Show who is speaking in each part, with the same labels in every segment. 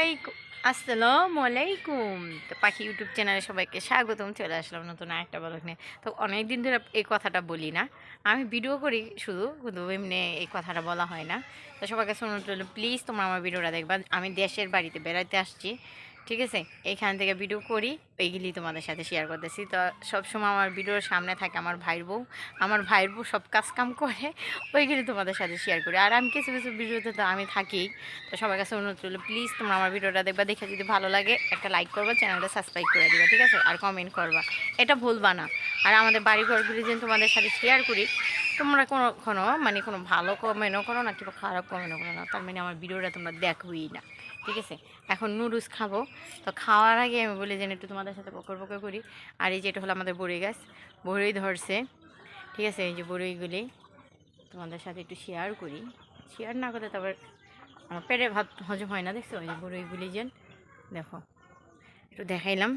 Speaker 1: আলাইকুম, আসসালামু আলাইকুম। তো পাখি ইউটিউব চ্যানেলে সবাইকে স্বাগতম। চলে আসলাম নতুন একটা ব্লগ নিয়ে। তো অনেক দিন ধরে এই কথাটা বলি না, আমি ভিডিও করি শুধু, কিন্তু এমনি এই কথাটা বলা হয় না। তো সবাইকে শুনুন, প্লিজ তোমরা আমার ভিডিওটা দেখবা। আমি দেশের বাড়িতে বেড়াতে আসছি, ঠিক আছে? এইখান থেকে ভিডিও করি, ওইগুলি তোমাদের সাথে শেয়ার করতেছি। তো সবসময় আমার ভিডিওর সামনে থাকে আমার ভাইয়ের বউ সব কাজ কাম করে, ওইগুলি তোমাদের সাথে শেয়ার করি। আর আমি কিছু কিছু ভিডিওতে তো আমি থাকি। তো সবার কাছে অনুরোধ করলো, প্লিজ তোমরা আমার ভিডিওটা দেখবা, দেখে যদি ভালো লাগে একটা লাইক করবা, চ্যানেলটা সাবস্ক্রাইব করে দিবা, ঠিক আছে? আর কমেন্ট করবা, এটা ভুলবা না। আর আমাদের বাড়ি ঘরগুলি যেন তোমাদের সাথে শেয়ার করি, তোমরা কোনো ভালো কমেন্টও করো না কিংবা খারাপ কমেন্টও করো না, তার মানে আমার ভিডিওটা তোমরা দেখোই না, ঠিক আছে? এখন নুডলস খাবো। তো খাওয়ার আগে আমি বলি যেন একটু তোমাদের সাথে বকর করি। আর এই যে এটা হলো আমাদের বড়ই গাছ, বড়ই ধরছে, ঠিক আছে? এই যে বড়ইগুলি তোমাদের সাথে একটু শেয়ার করি। শেয়ার না করলে তারপর আমার পেটে ভাত হজম হয় না, দেখছো? ওই যে বড়ইগুলি যেন দেখো একটু দেখাইলাম।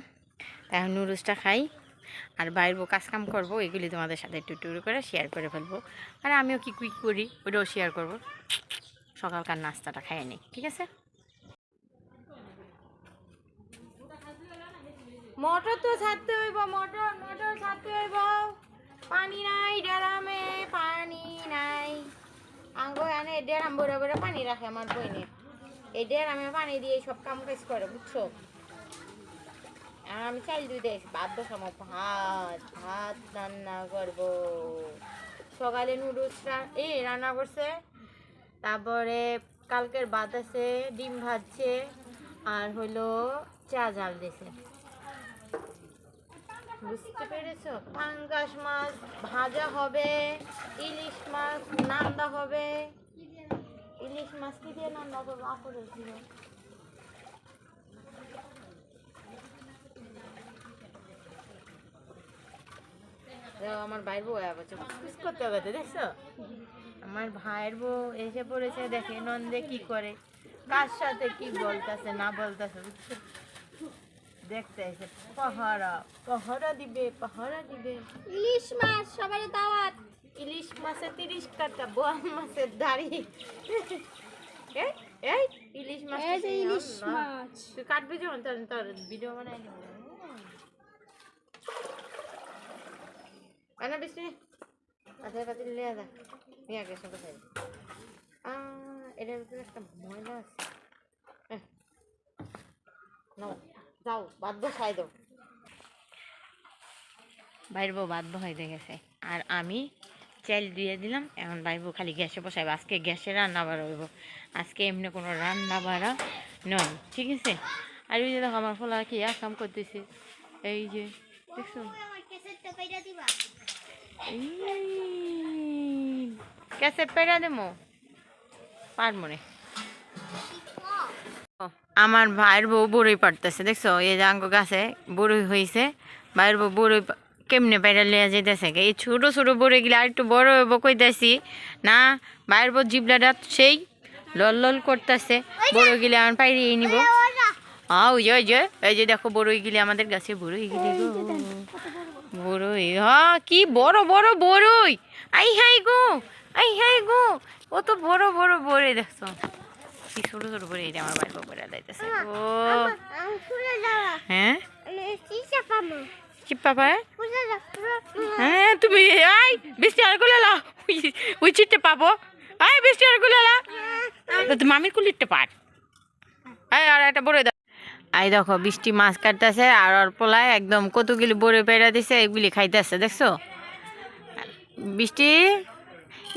Speaker 1: এখন নুডলসটা খাই আর বাইরেও কাজ কাম করবো, এগুলি তোমাদের সাথে একটু টুর করে শেয়ার করে ফেলবো। আর আমিও কি কুইক করি ওটাও শেয়ার করবো। সকালকার নাস্তাটা খাই নিই, ঠিক আছে? মোটর তো ছাড়তে হইব, মোটর ছাড়তে হইব। পানি নাই ড্রামে, পানি নাই। আঙ্গো আনে ড্রাম ভরে ভরে পানি রাখে আমার বইনে। এই ড্রামে পানি দিয়ে সব কাম কাজ করে, বুঝছো? আর আমি চাল দুধে ভাত বসাবো, ভাত রান্না করবো। সকালে নুডলসটা রান্না করছে, তারপরে কালকের ভাত আছে, ডিম ভাজছে, আর হলো চা জাল দিছে। বুঝতে পেরেছো? পাঙ্গাস মাছ ভাজা হবে, ইলিশ মাছ নান্দা হবে। ইলিশ মাছ কি দিয়ে নান্দা করবো? আপরে ছিল আমার ভাইয়ের বউ করতে হবে, দেখছো? আমার ভাইয়ের বউ এসে পড়েছে, দেখে নন্দে কি করে, কার সাথে কি বলতেছে না বলতেছে, বুঝছো? দেখতে এসে পাহারা দিবে।
Speaker 2: ইলিশ মাছ সবাই দাওয়াত।
Speaker 1: ইলিশ মাছের 30 কাটা, বোয়াল মাছের দাড়ি। এই ইলিশ মাছ,
Speaker 2: এই যে ইলিশ মাছ
Speaker 1: তুই কাটবি যখন তোর ভিডিও বানাই দিব। আনা বেশি আচ্ছা পাতি লিয়ে যা, নিয়ে আগে সব খাই। এটার ভিতরে একটা ময়লা আছে। নাও, যাও ভাত বসাই দাও। বাইর বউ ভাত বসাইতে গেছে আর আমি চাল দিয়ে দিলাম। এখন বাইর বউ খালি গ্যাসে বসাইব। আজকে গ্যাসে রান্না বাড়া হইব, আজকে এমনি কোনো রান্না বাড়া নয়, ঠিক আছে? আর ওই যে দেখো আমার ফলা কি কাম করতেছে, এই যে দেখছো? ক্যাসেট পেড়া দেবো পার মনে। আমার ভাইয়ের বউ বড়ই পারতেছে, দেখছো? এই যে আঙ্গ গাছে বড়ই হয়েছে, ভাইয়ের বউ বড়ই কেমনে পেড়া লিয়া যেতেছে। এই ছোটো ছোটো বড়ই গিলা আর একটু বড় হইব কইতাছি না, ভাইয়ের বউ জিবলাটা সেই লল করতেছে। বড়ই গিলে আমার পাইরিয়ে নিব। ওই যে এই যে দেখো বড়ই গিলে, আমাদের গাছে বড়ই গিলে গো, বড়ই কি বড় বড় বড়ই। আই হাই গো, ও তো বড় বড় বড়ই, দেখছো? কি ছোট ছোট বড়ই, এটা আমার ভাইয়ের বউ পেড়া দিতেছে। ও হ্যাঁ চিপ্পা পায়। হ্যাঁ তুমি আই বৃষ্টি আর গুলালা, ওই চিটতে পাবো। আই বৃষ্টি আর গুলালা, মামির কুলিরটা পার। আর একটা বড় দাও। আই দেখো বৃষ্টি মাছ কাটতেছে আর ওর পোলায় একদম কতগুলি বড়ে পেড়া দিছে, এগুলি খাইতেছে, দেখছো? বৃষ্টি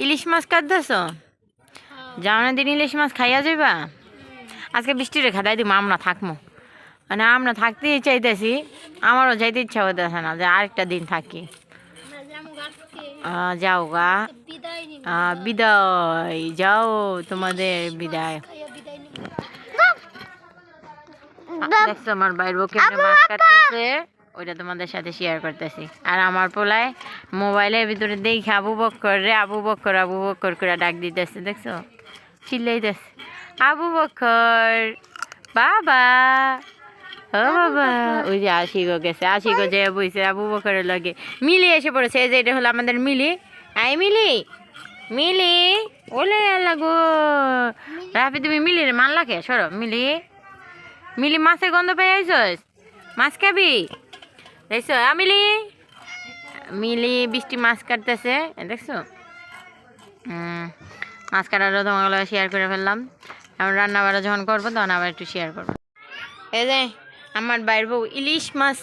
Speaker 1: ইলিশ মাছ কাটতেছ, যাও না দিন ইলিশ মাছ খাইয়া যাইবা। আজকে বৃষ্টিরে খাদাই দিব, আমরা থাকবো, মানে আমরা থাকতেই চাইতেছি, আমারও যাইতে ইচ্ছা হইতেছে না যে আরেকটা দিন থাকি। যাও গা, বিদায়, যাও তোমাদের বিদায়। দেখছো আমার বাইর বউ কেমনে মাছ কাটতেছে, ওইটা তোমাদের সাথে শেয়ার করতেছি। আর আমার পোলায় মোবাইলের ভিতরে দেখে আবু বক্কর করে ডাক দিতেছে, দেখছো? চিল্লাইতেছে আবু বক্কর বাবা, ও বাবা। ওই যে আশিকও গেছে, আশিকও যে বইছে আবু বক্করের লগে। মিলি এসে পড়েছে, এই যে এটা হলো আমাদের মিলি। আই মিলি ওলে আল্লাহ গো, রাফি তুমি মিলির মানলা কে? সরো মিলি, মিলি মাছের গন্ধ পেয়ে আইছস? মাছ খাবি? দেখছো মিলি? মিলি বৃষ্টি মাছ কাটতেছে, দেখছো? মাছ কাটারও তোমাগুলো শেয়ার করে ফেললাম। এখন রান্না বাড়া যখন করবো তখন আবার একটু শেয়ার করবো। এই যে আমার বাইর বউ ইলিশ মাছ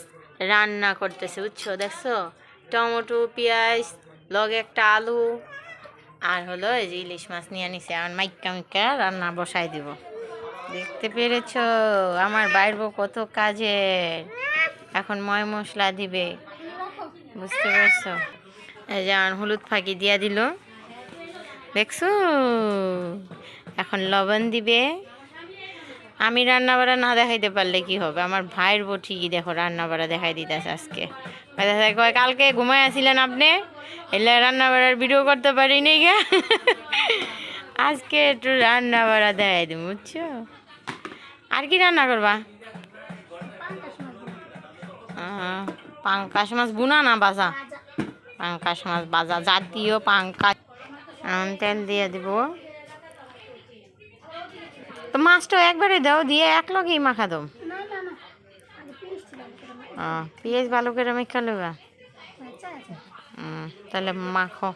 Speaker 1: রান্না করতেছে, বুঝছো? দেখছো টমেটো পেঁয়াজ লগে একটা আলু আর হলো এই যে ইলিশ মাছ নিয়ে নিছে। আমার মাইকা মাইকা রান্না বসাই দিব। দেখতে পেরেছো আমার বাইর বউ কত কাজের। এখন ময় মশলা দিবে, বুঝতে পারছো? এই যে আমার হলুদ ফাঁকি দিয়া দিল, দেখছো? এখন লবণ দিবে। আমি রান্না বাড়া না দেখাইতে পারলে কি হবে? আমার ভাইয়ের বউ ঠিকই দেখো রান্না বাড়া দেখাই দিতেছে আজকে। কয় কালকে ঘুমাই আসছিলেন আপনি, এলে রান্না বাড়ার ভিডিও করতে পারিনি গে। আজকে একটু রান্না বাড়া দেখাই দিব, বুঝছো? আর কি রান্না করবা? পাঙ্কাশ মাছ বুনা না বাজা? পাঙ্কাশ মাছ বাজা, জাতীয় পাঙ্কাশ। তেল দিয়ে দিব। তো মাছটা একবারে দাও, দিয়ে এক লগেই মাখা দাও। পেঁয়াজ ভালো করে মেখা লইবা। তাহলে মাখো।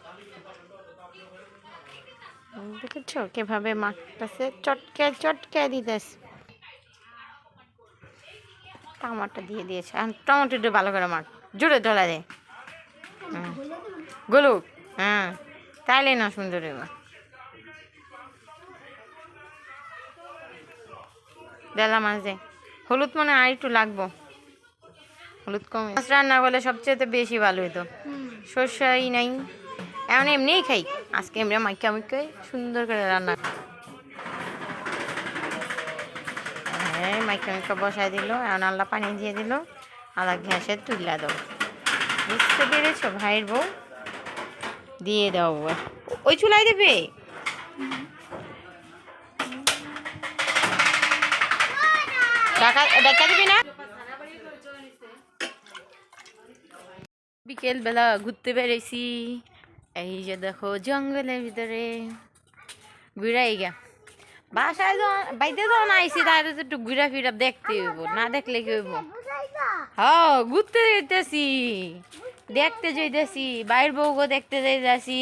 Speaker 1: দেখেছো কিভাবে মাখতেছে? চটকে চটকে দিতেছে। টমাটো দিয়ে দিয়েছে, এখন টমেটোটা ভালো করে মাখ, জোরে ঢলা দে। গলুক, হ্যাঁ তাইলে না সুন্দর এবার ডেলা মাছ দে। হলুদ মনে আর একটু লাগবো, হলুদ কম। মাছ রান্না করলে সবচেয়ে বেশি ভালো হইতো। সর্ষাই নাই, এখন এমনিই খাই। আজকে এমনি মাইকা মাইকাই সুন্দর করে রান্না। হ্যাঁ মাইকা মাইকা বসাই দিল। এখন আল্লাহ পানি দিয়ে দিল, আল্লাহ গ্যাসে তুললা দাও। বুঝতে পেরেছো ভাইয়ের বউ? দিয়ে দাও। ওই চুলাই দেবে? ডাকা দিবি না? বিকেল বেলা ঘুরতে বেরিয়েছি। এই যে দেখো জঙ্গলের ভিতরে ঘুরাই গা। বাসায় বাইতে যখন আইসি তাহলে তো একটু ঘুরা ফিরা দেখতে হইব, না দেখলে কি হইব? হ্যাঁ ঘুরতে যাইতেছি, দেখতে যাইতেছি। বাইর বউ গো দেখতে যাইতেছি,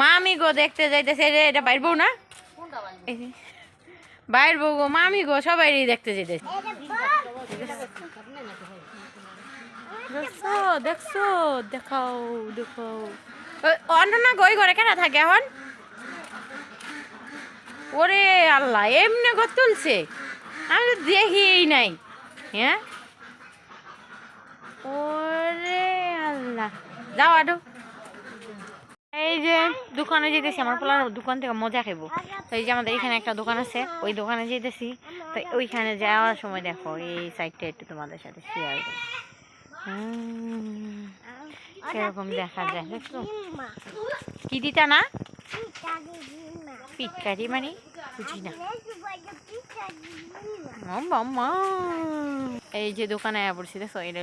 Speaker 1: মামি গো দেখতে যাইতেছে। এটা বাইর বউ না? বাইর বউ গো মামি গো সবাই দেখতে যাইতেছি। দেখছো দেখছো, দেখাও দেখাও। অন্য না গই ঘরে কেনা থাকে এখন? ওরে আল্লাহ, এমনি ঘর তুলছে, আমি তো দেখিই নাই। হ্যাঁ ওরে আল্লাহ, যাও আডো। এই যে দোকানে যেতেছি, আমার পোলার দোকান থেকে মজা খাইবো। তো এই যে আমাদের এখানে একটা দোকান আছে, ওই দোকানে যেতেছি। তো ওইখানে যাওয়ার সময় দেখো এই সাইডটা একটু তোমাদের সাথে শেয়ার করি। কিরকম দেখা যায় দেখছো? কি দিতা না? পিটকারি মানে বুঝি না। এই যে দোকানে পড়ছি দেখছো, এটা